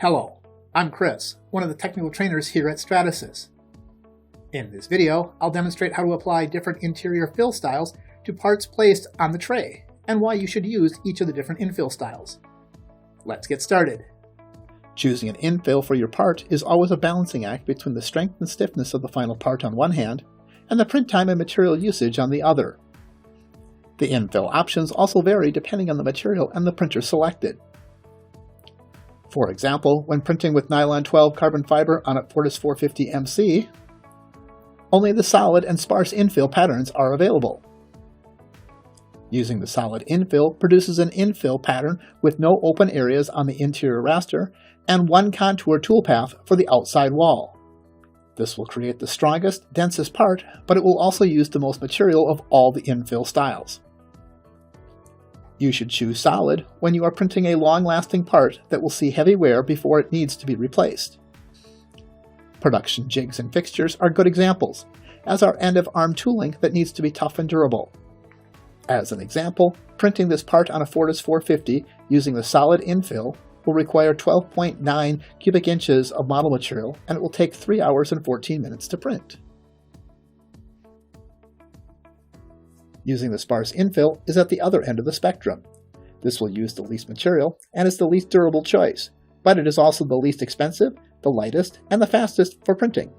Hello, I'm Chris, one of the technical trainers here at Stratasys. In this video, I'll demonstrate how to apply different interior fill styles to parts placed on the tray, and why you should use each of the different infill styles. Let's get started. Choosing an infill for your part is always a balancing act between the strength and stiffness of the final part on one hand, and the print time and material usage on the other. The infill options also vary depending on the material and the printer selected. For example, when printing with nylon 12 carbon fiber on a Fortis 450 MC, only the solid and sparse infill patterns are available. Using the solid infill produces an infill pattern with no open areas on the interior raster and one contour toolpath for the outside wall. This will create the strongest, densest part, but it will also use the most material of all the infill styles. You should choose solid when you are printing a long-lasting part that will see heavy wear before it needs to be replaced. Production jigs and fixtures are good examples, as are end-of-arm tooling that needs to be tough and durable. As an example, printing this part on a Fortis 450 using the solid infill will require 12.9 cubic inches of model material, and it will take 3 hours and 14 minutes to print. Using the sparse infill is at the other end of the spectrum. This will use the least material and is the least durable choice, but it is also the least expensive, the lightest, and the fastest for printing.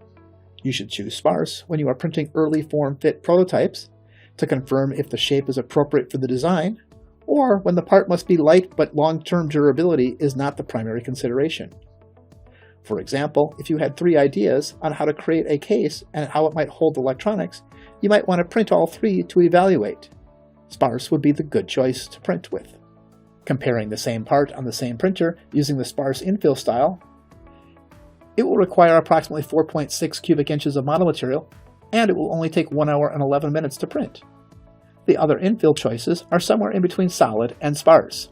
You should choose sparse when you are printing early form-fit prototypes to confirm if the shape is appropriate for the design, or when the part must be light but long-term durability is not the primary consideration. For example, if you had 3 ideas on how to create a case and how it might hold electronics, you might want to print all 3 to evaluate. Sparse would be the good choice to print with. Comparing the same part on the same printer using the sparse infill style, it will require approximately 4.6 cubic inches of model material, and it will only take 1 hour and 11 minutes to print. The other infill choices are somewhere in between solid and sparse.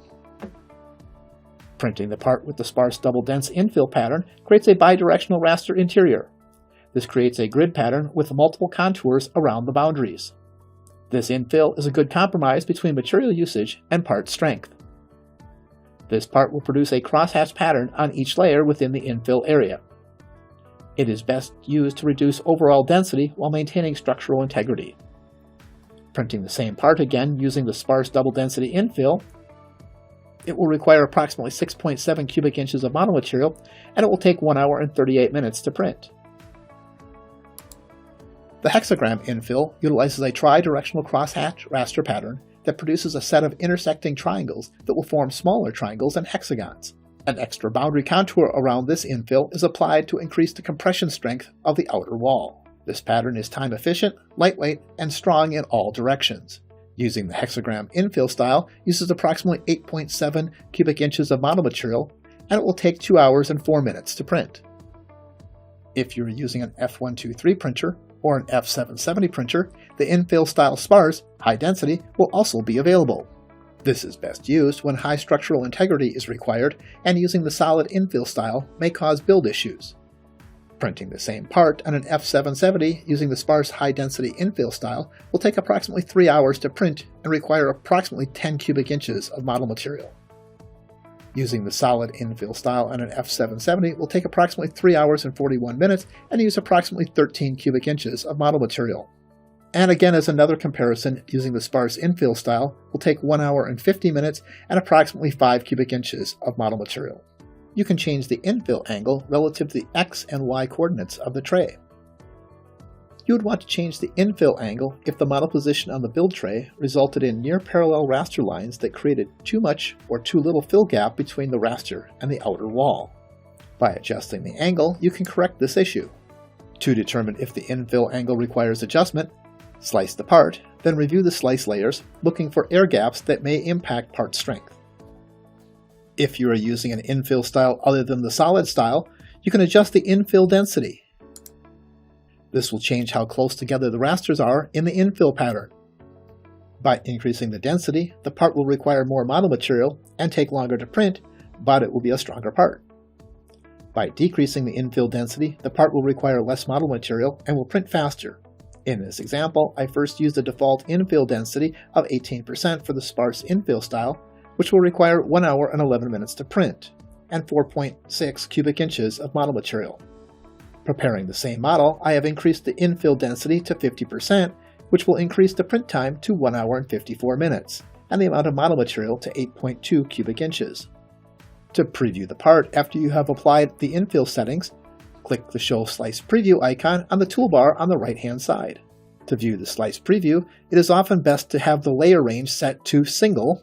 Printing the part with the sparse double-dense infill pattern creates a bidirectional raster interior. This creates a grid pattern with multiple contours around the boundaries. This infill is a good compromise between material usage and part strength. This part will produce a crosshatch pattern on each layer within the infill area. It is best used to reduce overall density while maintaining structural integrity. Printing the same part again using the sparse double-density infill, it will require approximately 6.7 cubic inches of model material, and it will take 1 hour and 38 minutes to print. The hexagram infill utilizes a tri-directional crosshatch raster pattern that produces a set of intersecting triangles that will form smaller triangles and hexagons. An extra boundary contour around this infill is applied to increase the compression strength of the outer wall. This pattern is time efficient, lightweight, and strong in all directions. Using the hexagram infill style uses approximately 8.7 cubic inches of model material, and it will take 2 hours and 4 minutes to print. If you're using an F123 printer or an F770 printer, the infill style sparse, high density, will also be available. This is best used when high structural integrity is required, and using the solid infill style may cause build issues. Printing the same part on an F770 using the sparse high-density infill style will take approximately 3 hours to print and require approximately 10 cubic inches of model material. Using the solid infill style on an F770 will take approximately 3 hours and 41 minutes and use approximately 13 cubic inches of model material. And again, as another comparison, using the sparse infill style will take 1 hour and 50 minutes and approximately 5 cubic inches of model material. You can change the infill angle relative to the X and Y coordinates of the tray. You would want to change the infill angle if the model position on the build tray resulted in near parallel raster lines that created too much or too little fill gap between the raster and the outer wall. By adjusting the angle, you can correct this issue. To determine if the infill angle requires adjustment, slice the part, then review the slice layers, looking for air gaps that may impact part strength. If you are using an infill style other than the solid style, you can adjust the infill density. This will change how close together the rasters are in the infill pattern. By increasing the density, the part will require more model material and take longer to print, but it will be a stronger part. By decreasing the infill density, the part will require less model material and will print faster. In this example, I first used a default infill density of 18% for the sparse infill style, which will require 1 hour and 11 minutes to print. and 4.6 cubic inches of model material. Preparing the same model, I have increased the infill density to 50%, which will increase the print time to 1 hour and 54 minutes, and the amount of model material to 8.2 cubic inches. To preview the part after you have applied the infill settings, click the Show Slice Preview icon on the toolbar on the right-hand side. To view the slice preview, it is often best to have the layer range set to single.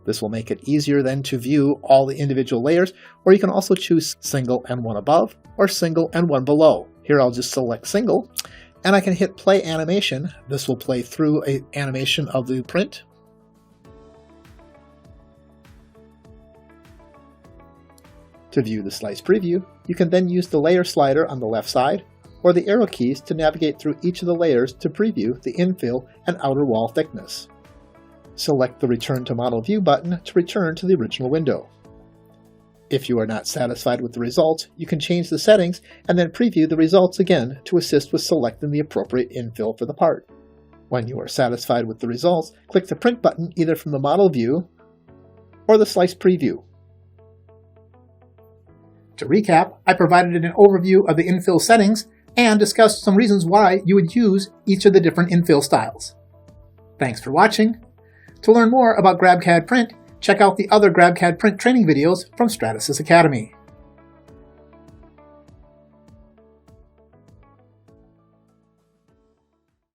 This will make it easier then to view all the individual layers, or you can also choose single and one above, or single and one below. Here I'll just select single, and I can hit play animation. This will play through an animation of the print. To view the slice preview, you can then use the layer slider on the left side, or the arrow keys to navigate through each of the layers to preview the infill and outer wall thickness. Select the Return to Model View button to return to the original window. If you are not satisfied with the results, you can change the settings and then preview the results again to assist with selecting the appropriate infill for the part. When you are satisfied with the results, click the Print button either from the Model View or the Slice Preview. To recap, I provided an overview of the infill settings and discussed some reasons why you would use each of the different infill styles. Thanks for watching. To learn more about GrabCAD Print, check out the other GrabCAD Print training videos from Stratasys Academy.